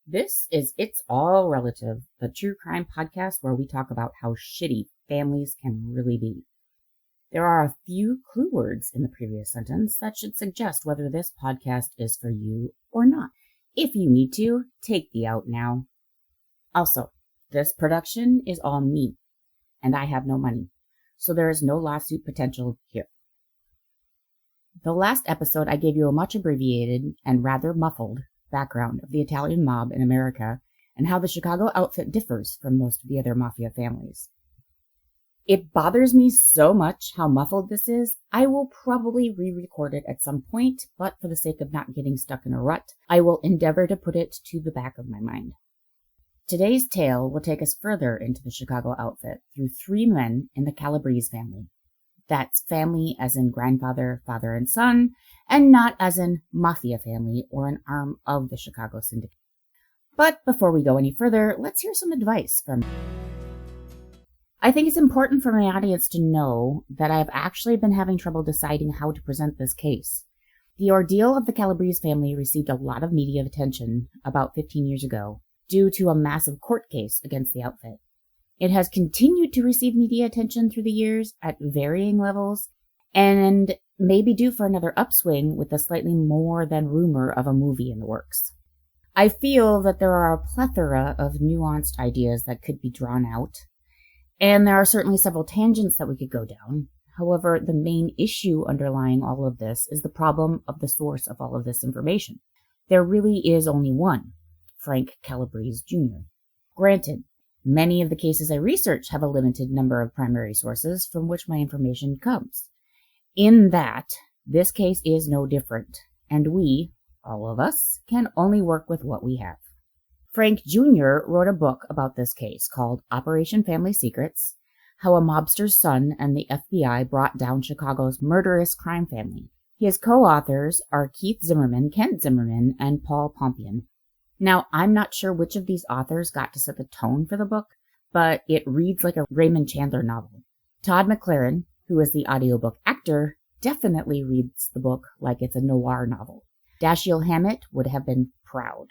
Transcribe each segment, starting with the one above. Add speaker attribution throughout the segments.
Speaker 1: This is It's All Relative, the true crime podcast where we talk about how shitty families can really be. There are a few clue words in the previous sentence that should suggest whether this podcast is for you or not. If you need to, take the out now. Also, this production is all me, and I have no money, so there is no lawsuit potential here. The last episode, I gave you a much abbreviated and rather muffled background of the Italian mob in America and how the Chicago outfit differs from most of the other mafia families. It bothers me so much how muffled this is, I will probably re-record it at some point, but for the sake of not getting stuck in a rut, I will endeavor to put it to the back of my mind. Today's tale will take us further into the Chicago outfit through three men in the Calabrese family. That's family as in grandfather, father, and son, and not as in mafia family or an arm of the Chicago syndicate. But before we go any further, let's hear some advice from... I think it's important for my audience to know that I've actually been having trouble deciding how to present this case. The ordeal of the Calabrese family received a lot of media attention about 15 years ago due to a massive court case against the outfit. It has continued to receive media attention through the years at varying levels and may be due for another upswing with the slightly more than rumor of a movie in the works. I feel that there are a plethora of nuanced ideas that could be drawn out, and there are certainly several tangents that we could go down. However, the main issue underlying all of this is the problem of the source of all of this information. There really is only one, Frank Calabrese Jr. Granted, many of the cases I research have a limited number of primary sources from which my information comes. In that, this case is no different, and we, all of us, can only work with what we have. Frank Jr. wrote a book about this case called Operation Family Secrets: How a Mobster's Son and the FBI Brought Down Chicago's Murderous Crime Family. His co-authors are Keith Zimmerman, Kent Zimmerman, and Paul Pompian. Now, I'm not sure which of these authors got to set the tone for the book, but it reads like a Raymond Chandler novel. Todd McLaren, who is the audiobook actor, definitely reads the book like it's a noir novel. Dashiell Hammett would have been proud.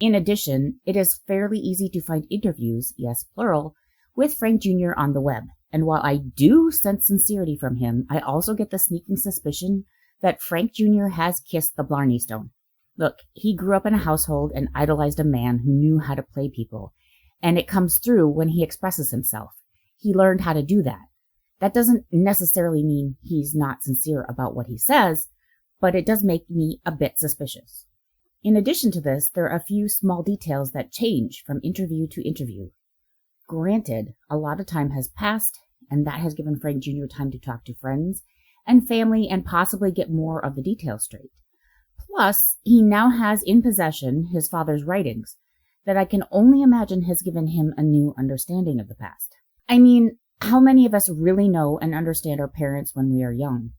Speaker 1: In addition, it is fairly easy to find interviews, yes, plural, with Frank Jr. on the web. And while I do sense sincerity from him, I also get the sneaking suspicion that Frank Jr. has kissed the Blarney Stone. Look, he grew up in a household and idolized a man who knew how to play people, and it comes through when he expresses himself. He learned how to do that. That doesn't necessarily mean he's not sincere about what he says, but it does make me a bit suspicious. In addition to this, there are a few small details that change from interview to interview. Granted, a lot of time has passed, and that has given Frank Jr. time to talk to friends and family and possibly get more of the details straight. Plus, he now has in possession his father's writings that I can only imagine has given him a new understanding of the past. I mean, how many of us really know and understand our parents when we are young?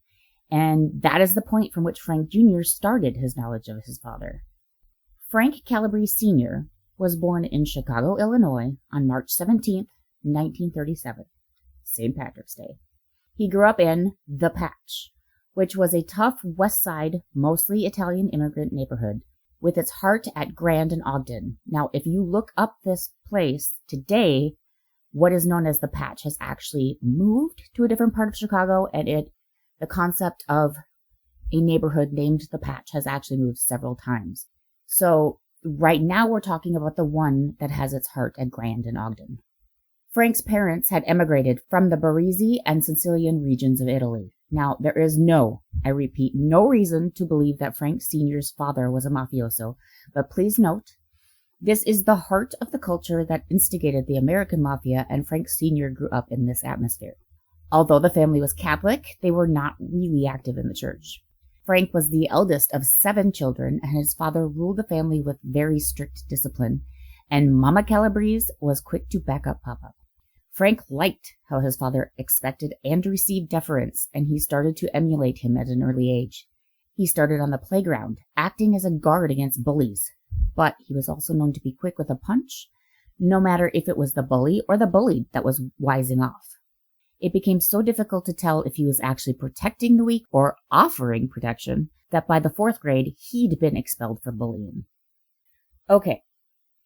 Speaker 1: And that is the point from which Frank Jr. started his knowledge of his father. Frank Calabrese Sr. was born in Chicago, Illinois on March 17, 1937, St. Patrick's Day. He grew up in The Patch, which was a tough West Side, mostly Italian immigrant neighborhood, with its heart at Grand and Ogden. Now, if you look up this place today, what is known as The Patch has actually moved to a different part of Chicago, and the concept of a neighborhood named The Patch has actually moved several times. So right now we're talking about the one that has its heart at Grand and Ogden. Frank's parents had emigrated from the Barese and Sicilian regions of Italy. Now, there is I repeat, no reason to believe that Frank Sr.'s father was a mafioso, but please note, this is the heart of the culture that instigated the American mafia, and Frank Sr. grew up in this atmosphere. Although the family was Catholic, they were not really active in the church. Frank was the eldest of 7 children, and his father ruled the family with very strict discipline, and Mama Calabrese was quick to back up Papa. Frank liked how his father expected and received deference, and he started to emulate him at an early age. He started on the playground, acting as a guard against bullies, but he was also known to be quick with a punch, no matter if it was the bully or the bullied that was wising off. It became so difficult to tell if he was actually protecting the weak or offering protection that by the 4th grade, he'd been expelled for bullying. Okay,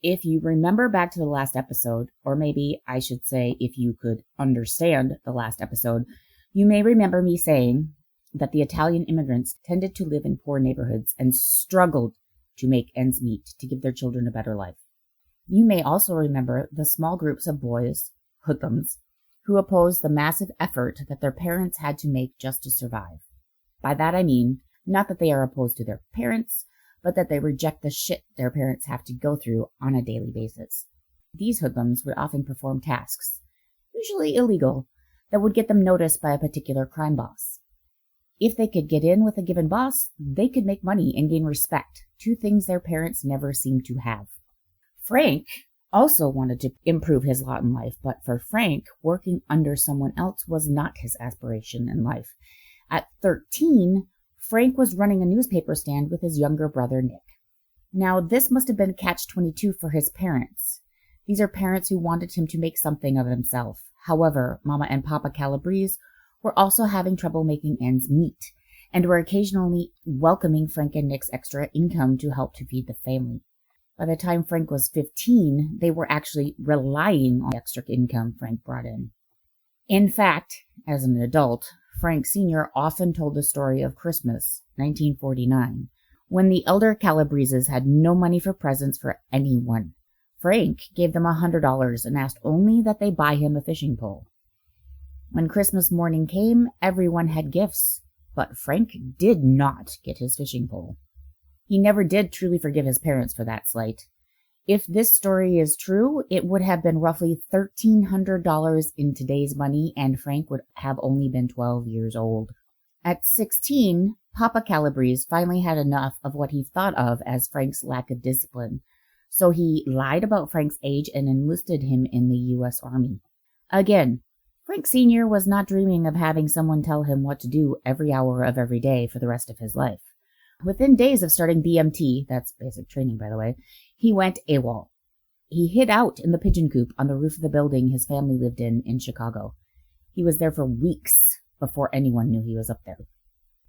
Speaker 1: If you remember back to the last episode, or maybe I should say if you could understand the last episode, you may remember me saying that the Italian immigrants tended to live in poor neighborhoods and struggled to make ends meet to give their children a better life. You may also remember the small groups of boys, hoodlums, who opposed the massive effort that their parents had to make just to survive. By that I mean, not that they are opposed to their parents, but that they reject the shit their parents have to go through on a daily basis. These hoodlums would often perform tasks, usually illegal, that would get them noticed by a particular crime boss. If they could get in with a given boss, they could make money and gain respect, two things their parents never seemed to have. Frank also wanted to improve his lot in life, but for Frank, working under someone else was not his aspiration in life. At 13, Frank was running a newspaper stand with his younger brother, Nick. Now, this must have been catch-22 for his parents. These are parents who wanted him to make something of himself. However, Mama and Papa Calabrese were also having trouble making ends meet, and were occasionally welcoming Frank and Nick's extra income to help to feed the family. By the time Frank was 15, they were actually relying on the extra income Frank brought in. In fact, as an adult, Frank Sr. often told the story of Christmas, 1949, when the elder Calabreses had no money for presents for anyone. Frank gave them $100 and asked only that they buy him a fishing pole. When Christmas morning came, everyone had gifts, but Frank did not get his fishing pole. He never did truly forgive his parents for that slight. If this story is true, it would have been roughly $1,300 in today's money, and Frank would have only been 12 years old. At 16, Papa Calabrese finally had enough of what he thought of as Frank's lack of discipline, so he lied about Frank's age and enlisted him in the U.S. Army. Again, Frank Sr. was not dreaming of having someone tell him what to do every hour of every day for the rest of his life. Within days of starting BMT, that's basic training by the way, he went AWOL. He hid out in the pigeon coop on the roof of the building his family lived in Chicago. He was there for weeks before anyone knew he was up there.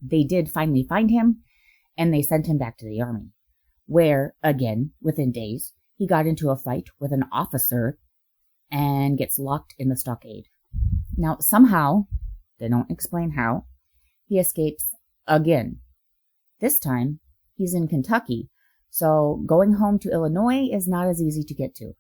Speaker 1: They did finally find him, and they sent him back to the Army, where, again, within days, he got into a fight with an officer and gets locked in the stockade. Now, somehow, they don't explain how, he escapes again. This time, he's in Kentucky, so going home to Illinois is not as easy to get to.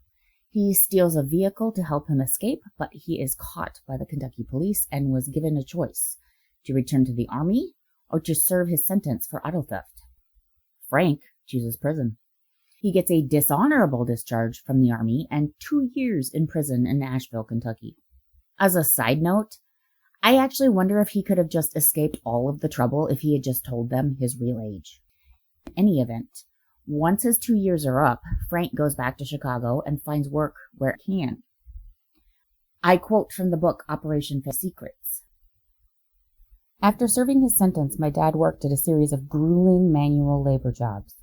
Speaker 1: He steals a vehicle to help him escape, but he is caught by the Kentucky police and was given a choice, to return to the Army or to serve his sentence for auto theft. Frank chooses prison. He gets a dishonorable discharge from the Army and 2 years in prison in Nashville, Kentucky. As a side note, I actually wonder if he could have just escaped all of the trouble if he had just told them his real age. In any event, once his 2 years are up, Frank goes back to Chicago and finds work where he can. I quote from the book Operation Secrets. After serving his sentence, my dad worked at a series of grueling manual labor jobs.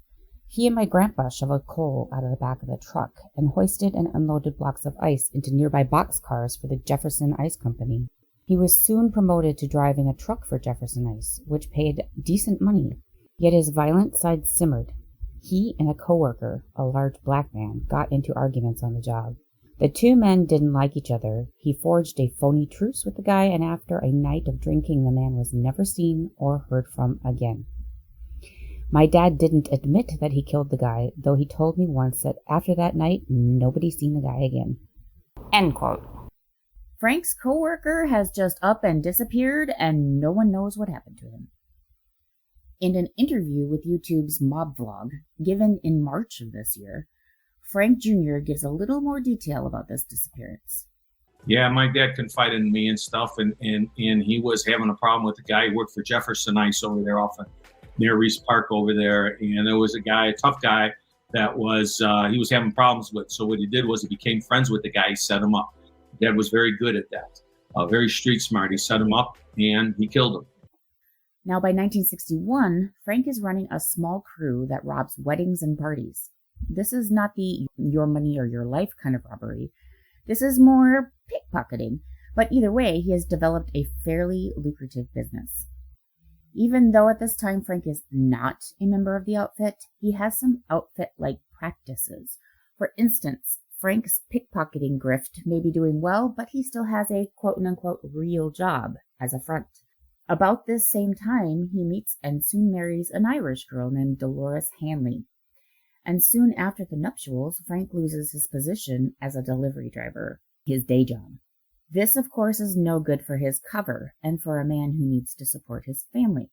Speaker 1: He and my grandpa shoveled coal out of the back of the truck and hoisted and unloaded blocks of ice into nearby boxcars for the Jefferson Ice Company. He was soon promoted to driving a truck for Jefferson Ice, which paid decent money, yet his violent side simmered. He and a coworker, a large black man, got into arguments on the job. The two men didn't like each other. He forged a phony truce with the guy, and after a night of drinking, the man was never seen or heard from again. My dad didn't admit that he killed the guy, though he told me once that after that night, nobody seen the guy again. End quote. Frank's coworker has just up and disappeared, and no one knows what happened to him. In an interview with YouTube's Mob Vlog, given in March of this year, Frank Jr. gives a little more detail about this disappearance.
Speaker 2: Yeah, my dad confided in me and stuff, and he was having a problem with the guy who worked for Jefferson Ice over there off of near Reese Park over there, and there was a guy, a tough guy, that was he was having problems with. So what he did was he became friends with the guy, he set him up. Dad was very good at that, very street smart. He set him up and he killed him.
Speaker 1: Now by 1961, Frank is running a small crew that robs weddings and parties. This is not the your money or your life kind of robbery. This is more pickpocketing, but either way, he has developed a fairly lucrative business. Even though at this time Frank is not a member of the outfit, he has some outfit-like practices. For instance, Frank's pickpocketing grift may be doing well, but he still has a quote-unquote real job as a front. About this same time, he meets and soon marries an Irish girl named Dolores Hanley. And soon after the nuptials, Frank loses his position as a delivery driver, his day job. This, of course, is no good for his cover and for a man who needs to support his family.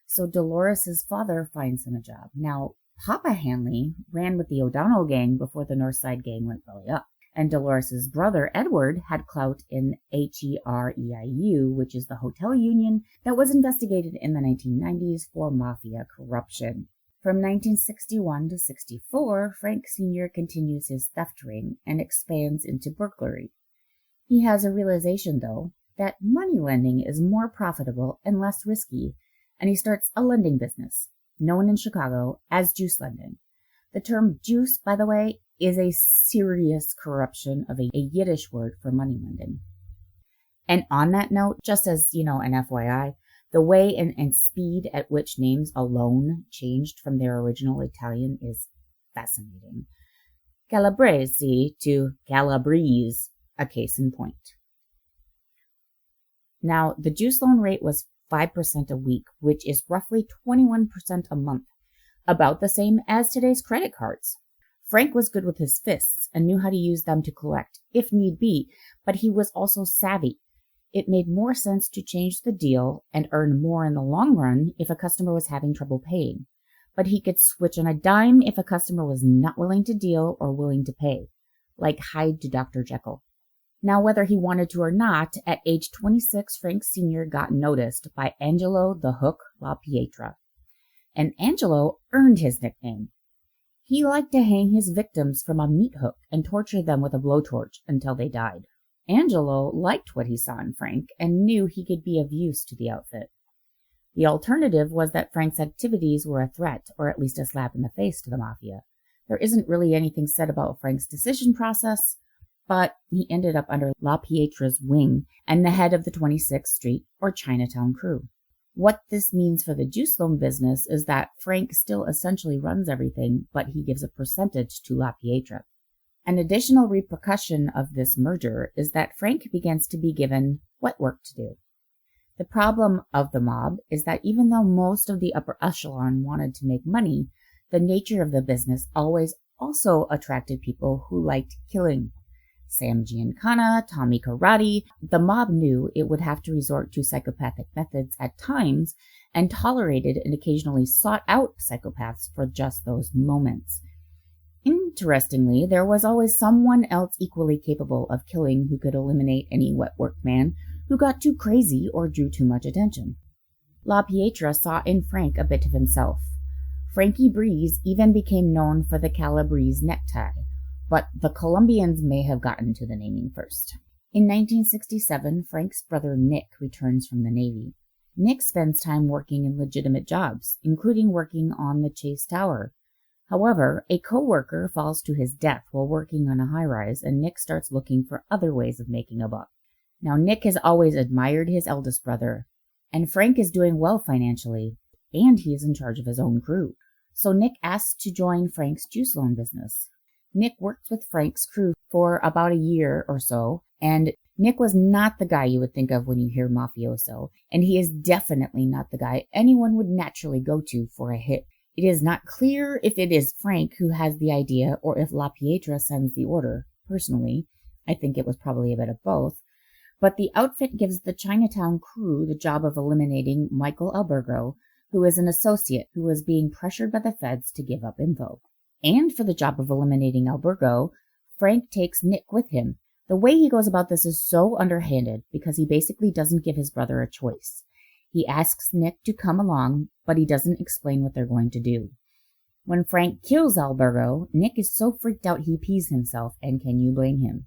Speaker 1: So Dolores' father finds him a job. Now, Papa Hanley ran with the O'Donnell gang before the Northside gang went belly up. And Dolores' brother, Edward, had clout in HEREIU, which is the hotel union that was investigated in the 1990s for mafia corruption. From 1961 to 64, Frank Sr. continues his theft ring and expands into burglary. He has a realization, though, that money lending is more profitable and less risky, and he starts a lending business, known in Chicago as juice lending. The term juice, by the way, is a serious corruption of a Yiddish word for money lending. And on that note, just as, an FYI, the way and speed at which names alone changed from their original Italian is fascinating. Calabrese to Calabrese, a case in point. Now, the juice loan rate was 5% a week, which is roughly 21% a month, about the same as today's credit cards. Frank was good with his fists and knew how to use them to collect, if need be, but he was also savvy. It made more sense to change the deal and earn more in the long run if a customer was having trouble paying. But he could switch on a dime if a customer was not willing to deal or willing to pay, like Hyde to Dr. Jekyll. Now, whether he wanted to or not, at age 26, Frank Sr. got noticed by Angelo the Hook La Pietra. And Angelo earned his nickname. He liked to hang his victims from a meat hook and torture them with a blowtorch until they died. Angelo liked what he saw in Frank and knew he could be of use to the outfit. The alternative was that Frank's activities were a threat, or at least a slap in the face to the mafia. There isn't really anything said about Frank's decision process, but he ended up under La Pietra's wing and the head of the 26th Street or Chinatown crew. What this means for the juice loan business is that Frank still essentially runs everything, but he gives a percentage to La Pietra. An additional repercussion of this merger is that Frank begins to be given what work to do. The problem of the mob is that even though most of the upper echelon wanted to make money, the nature of the business always also attracted people who liked killing. Sam Giancana, Tommy Karate, the mob knew it would have to resort to psychopathic methods at times and tolerated and occasionally sought out psychopaths for just those moments. Interestingly, there was always someone else equally capable of killing who could eliminate any wet work man who got too crazy or drew too much attention. La Pietra saw in Frank a bit of himself. Frankie Breeze even became known for the Calabrese necktie, but the Colombians may have gotten to the naming first. In 1967, Frank's brother Nick returns from the Navy. Nick spends time working in legitimate jobs, including working on the Chase Tower. However, a co-worker falls to his death while working on a high-rise, and Nick starts looking for other ways of making a buck. Now, Nick has always admired his eldest brother, and Frank is doing well financially, and he is in charge of his own crew. So Nick asks to join Frank's juice loan business. Nick worked with Frank's crew for about a year or so, and Nick was not the guy you would think of when you hear mafioso, and he is definitely not the guy anyone would naturally go to for a hit. It is not clear if it is Frank who has the idea or if La Pietra sends the order. Personally, I think it was probably a bit of both. But the outfit gives the Chinatown crew the job of eliminating Michael Albergo, who is an associate who was being pressured by the feds to give up info. And for the job of eliminating Albergo, Frank takes Nick with him. The way he goes about this is so underhanded because he basically doesn't give his brother a choice. He asks Nick to come along, but he doesn't explain what they're going to do. When Frank kills Albergo, Nick is so freaked out he pees himself, and can you blame him?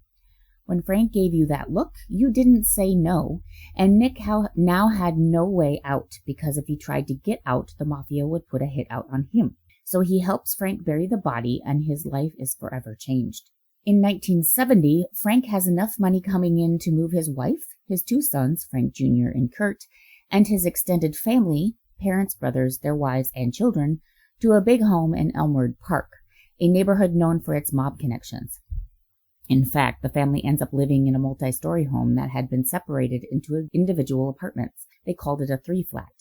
Speaker 1: When Frank gave you that look, you didn't say no, and Nick now had no way out because if he tried to get out, the mafia would put a hit out on him. So he helps Frank bury the body, and his life is forever changed. In 1970, Frank has enough money coming in to move his wife, his two sons, Frank Jr. and Kurt, and his extended family, parents, brothers, their wives, and children, to a big home in Elmwood Park. a neighborhood known for its mob connections. In fact, the family ends up living in a multi-story home that had been separated into individual apartments. They called it a 3-flat.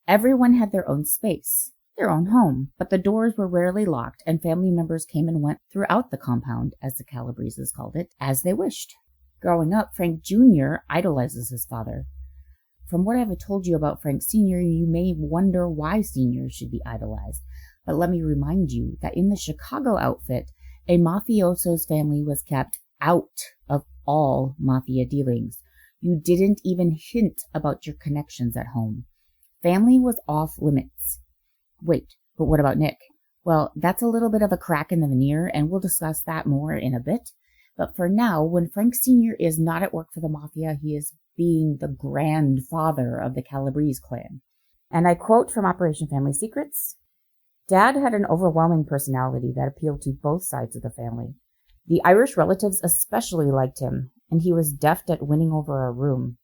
Speaker 1: Everyone had their own space, their own home, but the doors were rarely locked, and family members came and went throughout the compound, as the Calabreses called it, as they wished. Growing up, Frank Jr. idolizes his father. From what I've told you about Frank Sr., you may wonder why Sr. should be idolized, but let me remind you that in the Chicago outfit, a mafioso's family was kept out of all mafia dealings. You didn't even hint about your connections at home. Family was off limits. Wait, but what about Nick? Well, that's a little bit of a crack in the veneer, and we'll discuss that more in a bit. But for now, when Frank Sr. is not at work for the mafia, he is being the grandfather of the Calabrese clan. And I quote from Operation Family Secrets, "Dad had an overwhelming personality that appealed to both sides of the family. The Irish relatives especially liked him, and he was deft at winning over a room.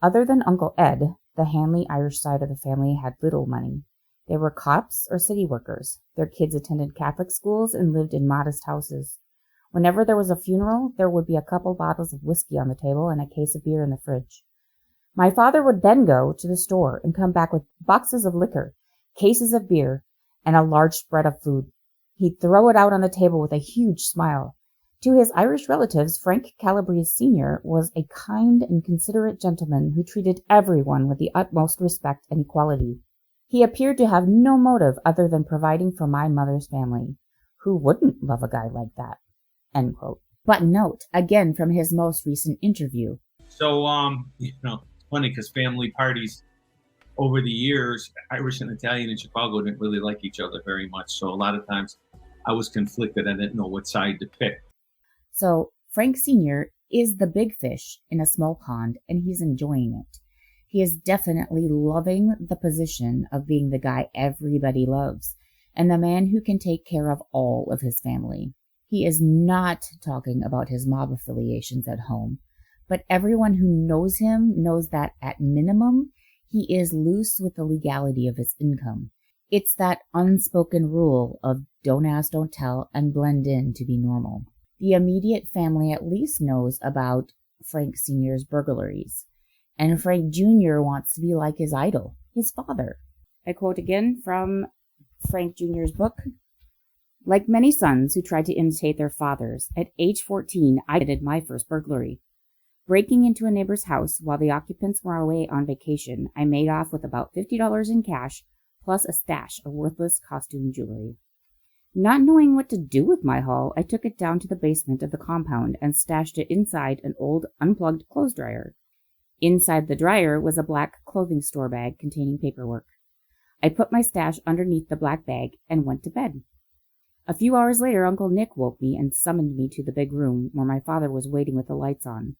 Speaker 1: Other than Uncle Ed, the Hanley Irish side of the family had little money. They were cops or city workers. Their kids attended Catholic schools and lived in modest houses. Whenever there was a funeral, there would be a couple bottles of whiskey on the table and a case of beer in the fridge. My father would then go to the store and come back with boxes of liquor, cases of beer, and a large spread of food. He'd throw it out on the table with a huge smile. To his Irish relatives, Frank Calabrese Sr. was a kind and considerate gentleman who treated everyone with the utmost respect and equality. He appeared to have no motive other than providing for my mother's family. Who wouldn't love a guy like that?" End quote. But note, again from his most recent interview.
Speaker 2: So, funny because family parties over the years, Irish and Italian in Chicago didn't really like each other very much. So a lot of times I was conflicted. I didn't know what side to pick.
Speaker 1: So Frank Sr. is the big fish in a small pond, and he's enjoying it. He is definitely loving the position of being the guy everybody loves, and the man who can take care of all of his family. He is not talking about his mob affiliations at home, but everyone who knows him knows that at minimum, he is loose with the legality of his income. It's that unspoken rule of don't ask, don't tell, and blend in to be normal. The immediate family at least knows about Frank Sr.'s burglaries, and Frank Jr. wants to be like his idol, his father. I quote again from Frank Jr.'s book. "Like many sons who tried to imitate their fathers, at age 14, I did my first burglary. Breaking into a neighbor's house while the occupants were away on vacation, I made off with about $50 in cash, plus a stash of worthless costume jewelry. Not knowing what to do with my haul, I took it down to the basement of the compound and stashed it inside an old unplugged clothes dryer. Inside the dryer was a black clothing store bag containing paperwork. I put my stash underneath the black bag and went to bed. A few hours later, Uncle Nick woke me and summoned me to the big room where my father was waiting with the lights on.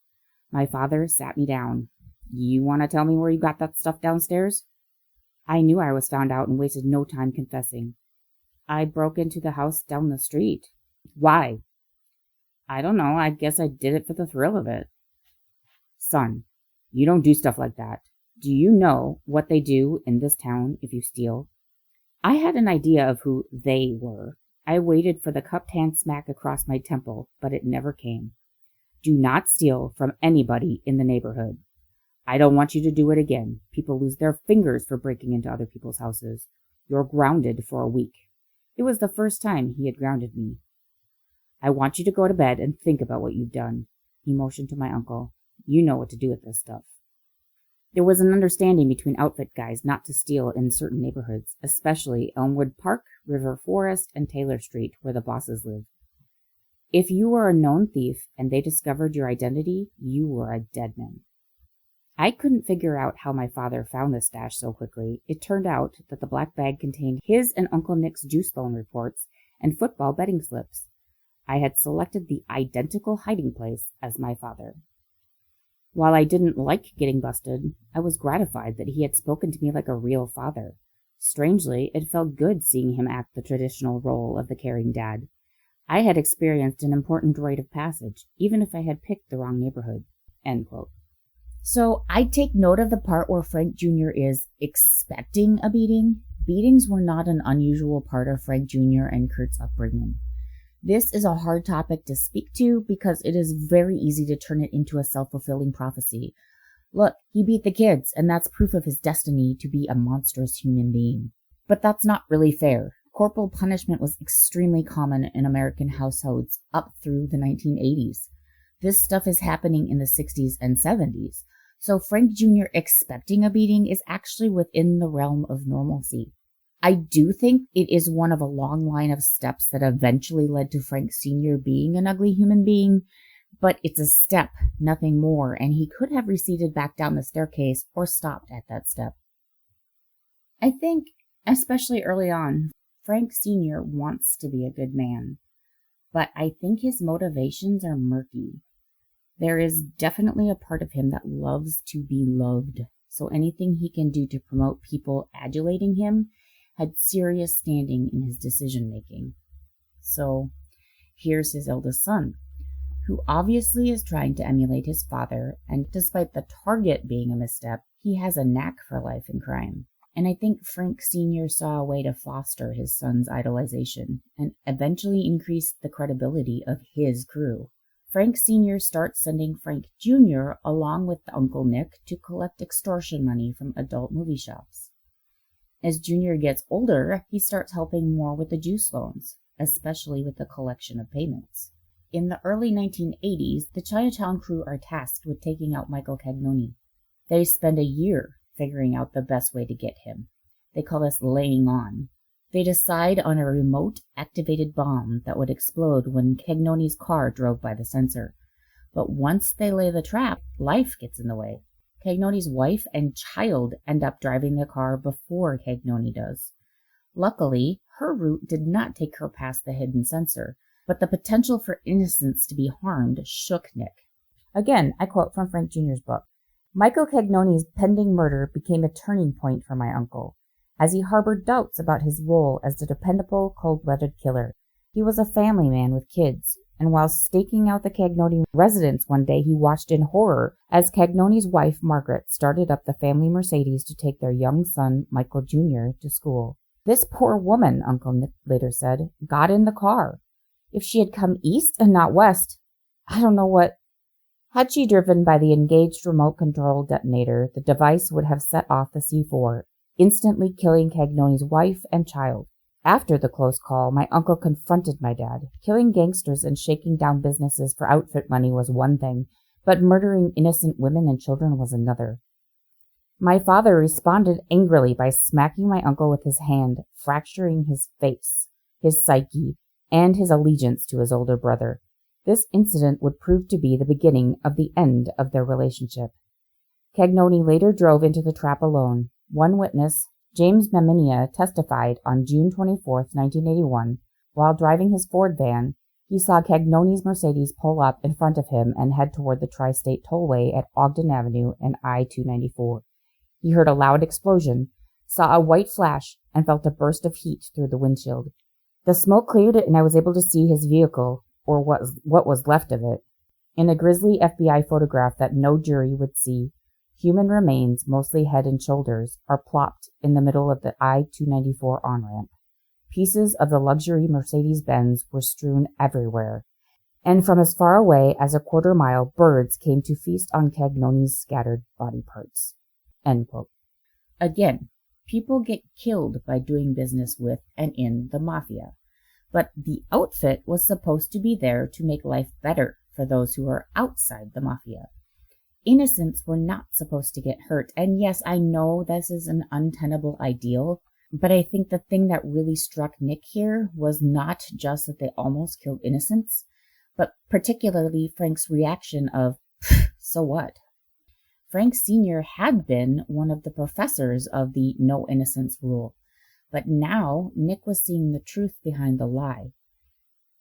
Speaker 1: My father sat me down. You want to tell me where you got that stuff downstairs? I knew I was found out and wasted no time confessing. I broke into the house down the street. Why? I don't know. I guess I did it for the thrill of it. Son, you don't do stuff like that. Do you know what they do in this town if you steal? I had an idea of who they were. I waited for the cupped hand smack across my temple, but it never came. Do not steal from anybody in the neighborhood. I don't want you to do it again. People lose their fingers for breaking into other people's houses. You're grounded for a week. It was the first time he had grounded me. I want you to go to bed and think about what you've done. He motioned to my uncle. You know what to do with this stuff. There was an understanding between outfit guys not to steal in certain neighborhoods, especially Elmwood Park, River Forest, and Taylor Street, where the bosses lived. If you were a known thief and they discovered your identity, you were a dead man. I couldn't figure out how my father found the stash so quickly. It turned out that the black bag contained his and Uncle Nick's juice loan reports and football betting slips. I had selected the identical hiding place as my father. While I didn't like getting busted, I was gratified that he had spoken to me like a real father. Strangely, it felt good seeing him act the traditional role of the caring dad. I had experienced an important rite of passage, even if I had picked the wrong neighborhood. End quote. So I take note of the part where Frank Jr. is expecting a beating. Beatings were not an unusual part of Frank Jr. and Kurt's upbringing. This is a hard topic to speak to because it is very easy to turn it into a self-fulfilling prophecy. Look, he beat the kids, and that's proof of his destiny to be a monstrous human being. But that's not really fair. Corporal punishment was extremely common in American households up through the 1980s. This stuff is happening in the 60s and 70s, so Frank Jr. expecting a beating is actually within the realm of normalcy. I do think it is one of a long line of steps that eventually led to Frank Sr. being an ugly human being, but it's a step, nothing more, and he could have receded back down the staircase or stopped at that step. I think, especially early on, Frank Sr. wants to be a good man, but I think his motivations are murky. There is definitely a part of him that loves to be loved, so anything he can do to promote people adulating him had serious standing in his decision-making. So, here's his eldest son, who obviously is trying to emulate his father, and despite the target being a misstep, he has a knack for life and crime. And I think Frank Sr. saw a way to foster his son's idolization, and eventually increase the credibility of his crew. Frank Sr. starts sending Frank Jr. along with Uncle Nick to collect extortion money from adult movie shops. As Jr. gets older, he starts helping more with the juice loans, especially with the collection of payments. In the early 1980s, the Chinatown crew are tasked with taking out Michael Cagnoni. They spend a year figuring out the best way to get him. They call this laying on. They decide on a remote activated bomb that would explode when Cagnoni's car drove by the sensor. But once they lay the trap, life gets in the way. Cagnoni's wife and child end up driving the car before Cagnoni does. Luckily, her route did not take her past the hidden sensor, but the potential for innocents to be harmed shook Nick. Again, I quote from Frank Jr.'s book, "Michael Cagnoni's pending murder became a turning point for my uncle, as he harbored doubts about his role as the dependable, cold-blooded killer. He was a family man with kids, and while staking out the Cagnoni residence one day, he watched in horror as Cagnoni's wife, Margaret, started up the family Mercedes to take their young son, Michael Jr., to school. This poor woman," Uncle Nick later said, "got in the car. If she had come east and not west, I don't know what. Had she driven by the engaged remote control detonator, the device would have set off the C4, instantly killing Cagnoni's wife and child. After the close call, my uncle confronted my dad. Killing gangsters and shaking down businesses for outfit money was one thing, but murdering innocent women and children was another. My father responded angrily by smacking my uncle with his hand, fracturing his face, his psyche, and his allegiance to his older brother. This incident would prove to be the beginning of the end of their relationship." Cagnoni later drove into the trap alone. One witness, James Maminia, testified on June 24, 1981, while driving his Ford van, he saw Cagnoni's Mercedes pull up in front of him and head toward the Tri-State Tollway at Ogden Avenue and I-294. He heard a loud explosion, saw a white flash, and felt a burst of heat through the windshield. The smoke cleared and I was able to see his vehicle, or what was left of it. In a grisly FBI photograph that no jury would see, human remains, mostly head and shoulders, are plopped in the middle of the I-294 on-ramp. Pieces of the luxury Mercedes-Benz were strewn everywhere, and from as far away as a quarter mile, birds came to feast on Cagnoni's scattered body parts." End quote. Again, people get killed by doing business with and in the mafia, but the outfit was supposed to be there to make life better for those who are outside the mafia. Innocents were not supposed to get hurt, and yes, I know this is an untenable ideal, but I think the thing that really struck Nick here was not just that they almost killed innocents, but particularly Frank's reaction of, "So what?" Frank Sr. had been one of the professors of the no innocence rule, but now Nick was seeing the truth behind the lie.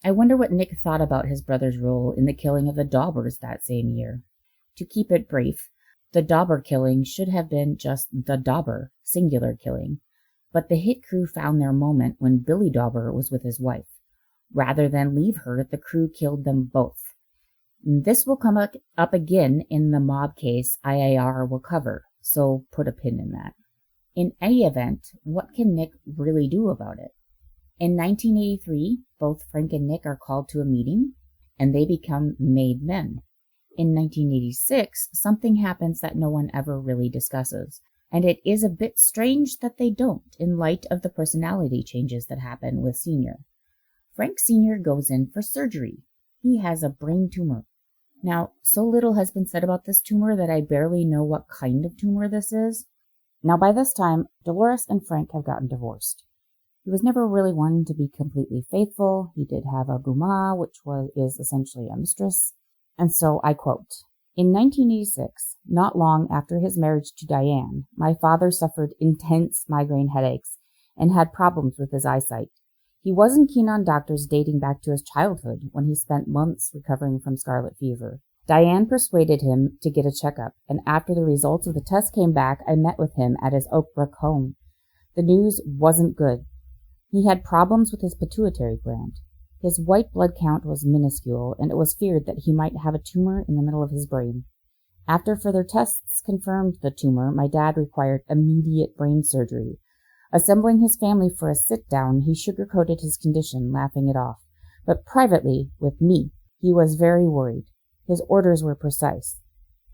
Speaker 1: I wonder what Nick thought about his brother's role in the killing of the Daubers that same year. To keep it brief, the Dauber killing should have been just the Dauber, singular killing, but the hit crew found their moment when Billy Dauber was with his wife. Rather than leave her, the crew killed them both. This will come up again in the mob case IAR will cover, so put a pin in that. In any event, what can Nick really do about it? In 1983, both Frank and Nick are called to a meeting, and they become made men. In 1986, something happens that no one ever really discusses, and it is a bit strange that they don't, in light of the personality changes that happen with Sr. Frank Sr. goes in for surgery. He has a brain tumor. Now, so little has been said about this tumor that I barely know what kind of tumor this is. Now, by this time, Dolores and Frank have gotten divorced. He was never really one to be completely faithful. He did have a guma, which is essentially a mistress. And so I quote, "In 1986, not long after his marriage to Diane, my father suffered intense migraine headaches and had problems with his eyesight. He wasn't keen on doctors dating back to his childhood when he spent months recovering from scarlet fever. Diane persuaded him to get a checkup, and after the results of the test came back, I met with him at his Oak Brook home. The news wasn't good. He had problems with his pituitary gland. His white blood count was minuscule, and it was feared that he might have a tumor in the middle of his brain. After further tests confirmed the tumor, my dad required immediate brain surgery. Assembling his family for a sit-down, he sugarcoated his condition, laughing it off. But privately, with me, he was very worried. His orders were precise.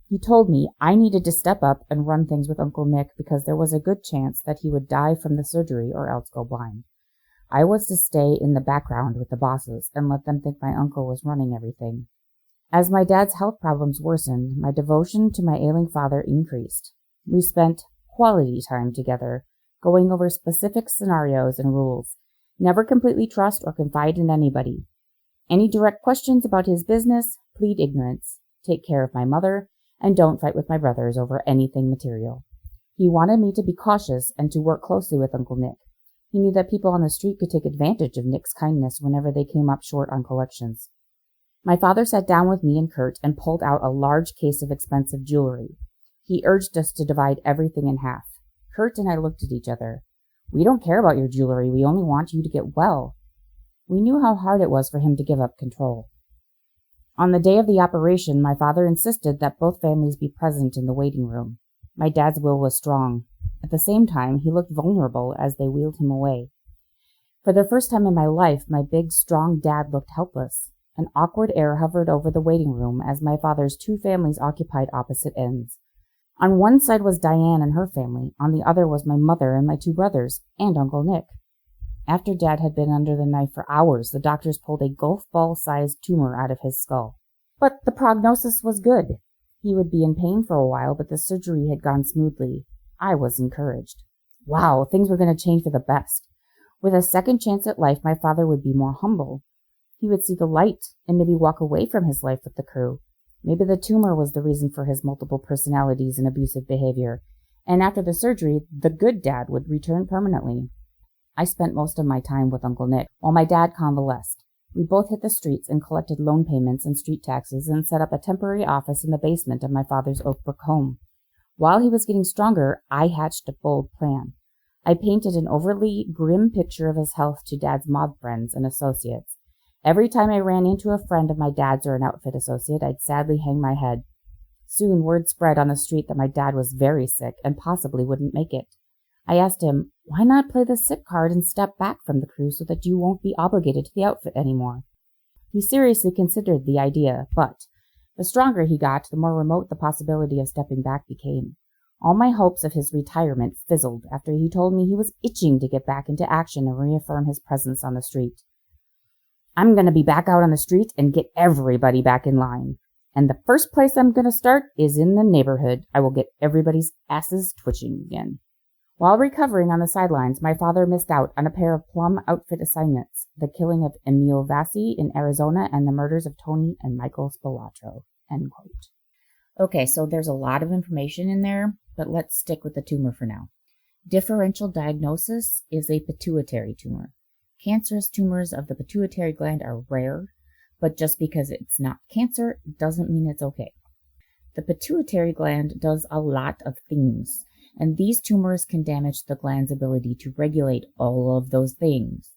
Speaker 1: He told me I needed to step up and run things with Uncle Nick because there was a good chance that he would die from the surgery or else go blind. I was to stay in the background with the bosses and let them think my uncle was running everything. As my dad's health problems worsened, my devotion to my ailing father increased. We spent quality time together, going over specific scenarios and rules. Never completely trust or confide in anybody. Any direct questions about his business, plead ignorance. Take care of my mother, and don't fight with my brothers over anything material. He wanted me to be cautious and to work closely with Uncle Nick. He knew that people on the street could take advantage of Nick's kindness whenever they came up short on collections. My father sat down with me and Kurt and pulled out a large case of expensive jewelry. He urged us to divide everything in half. Kurt and I looked at each other. "We don't care about your jewelry. We only want you to get well." We knew how hard it was for him to give up control. On the day of the operation, my father insisted that both families be present in the waiting room. My dad's will was strong. At the same time, he looked vulnerable as they wheeled him away. For the first time in my life, my big, strong dad looked helpless. An awkward air hovered over the waiting room as my father's two families occupied opposite ends. On one side was Diane and her family. On the other was my mother and my two brothers, and Uncle Nick. After Dad had been under the knife for hours, the doctors pulled a golf ball-sized tumor out of his skull. But the prognosis was good. He would be in pain for a while, but the surgery had gone smoothly. I was encouraged. Wow, things were going to change for the best. With a second chance at life, my father would be more humble. He would see the light and maybe walk away from his life with the crew. Maybe the tumor was the reason for his multiple personalities and abusive behavior. And after the surgery, the good dad would return permanently. I spent most of my time with Uncle Nick, while my dad convalesced. We both hit the streets and collected loan payments and street taxes and set up a temporary office in the basement of my father's Oak Brook home. While he was getting stronger, I hatched a bold plan. I painted an overly grim picture of his health to Dad's mob friends and associates. Every time I ran into a friend of my dad's or an outfit associate, I'd sadly hang my head. Soon word spread on the street that my dad was very sick and possibly wouldn't make it. I asked him, "Why not play the sick card and step back from the crew so that you won't be obligated to the outfit anymore?" He seriously considered the idea, but the stronger he got, the more remote the possibility of stepping back became. All my hopes of his retirement fizzled after he told me he was itching to get back into action and reaffirm his presence on the street. "I'm going to be back out on the street and get everybody back in line. And the first place I'm going to start is in the neighborhood. I will get everybody's asses twitching again." While recovering on the sidelines, my father missed out on a pair of plum outfit assignments, the killing of Emil Vassi in Arizona and the murders of Tony and Michael Spilatro. End quote. Okay, so there's a lot of information in there, but let's stick with the tumor for now. Differential diagnosis is a pituitary tumor. Cancerous tumors of the pituitary gland are rare, but just because it's not cancer doesn't mean it's okay. The pituitary gland does a lot of things, and these tumors can damage the gland's ability to regulate all of those things.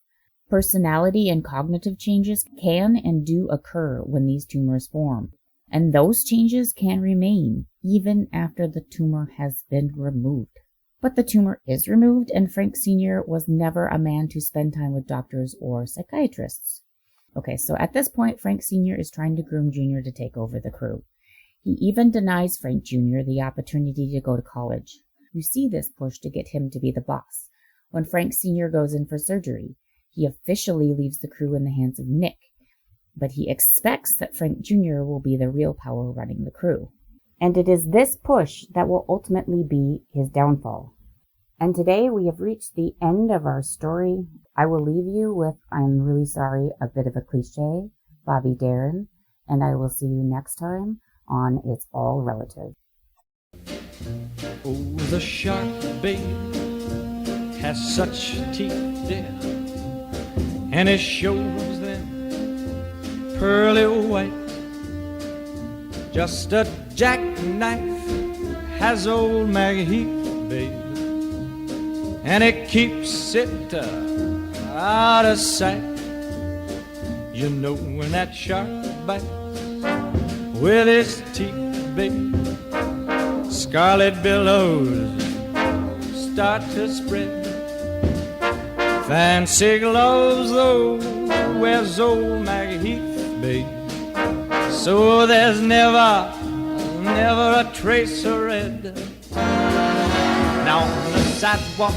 Speaker 1: Personality and cognitive changes can and do occur when these tumors form, and those changes can remain even after the tumor has been removed. But the tumor is removed, and Frank Sr. was never a man to spend time with doctors or psychiatrists. Okay, so at this point, Frank Sr. is trying to groom Jr. to take over the crew. He even denies Frank Jr. the opportunity to go to college. You see this push to get him to be the boss. When Frank Sr. goes in for surgery, he officially leaves the crew in the hands of Nick, but he expects that Frank Jr. will be the real power running the crew. And it is this push that will ultimately be his downfall. And today we have reached the end of our story. I will leave you with, I'm really sorry, a bit of a cliche, Bobby Darin, and I will see you next time on It's All Relative.
Speaker 3: Oh, the shark, babe, has such teeth, dear, and it shows them pearly white. Just a jackknife has old Maggie Heath, babe, and it keeps it out of sight. You know when that shark bites with his teeth, babe, scarlet billows start to spread. Fancy gloves, though, wears old Maggie Heath, babe, so there's never a trace of red. Now on the sidewalk,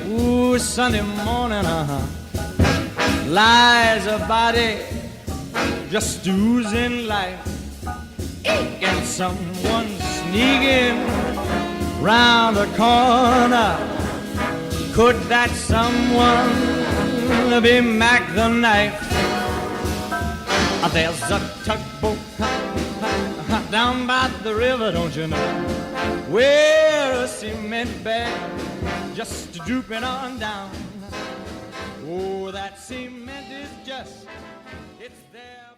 Speaker 3: ooh, Sunday morning, lies a body just oozing life, and someone sneaking round the corner. Could that someone be Mac the Knife? There's a tugboat down by the river, don't you know, where a cement bag just drooping on down. Oh, that cement is just, it's there.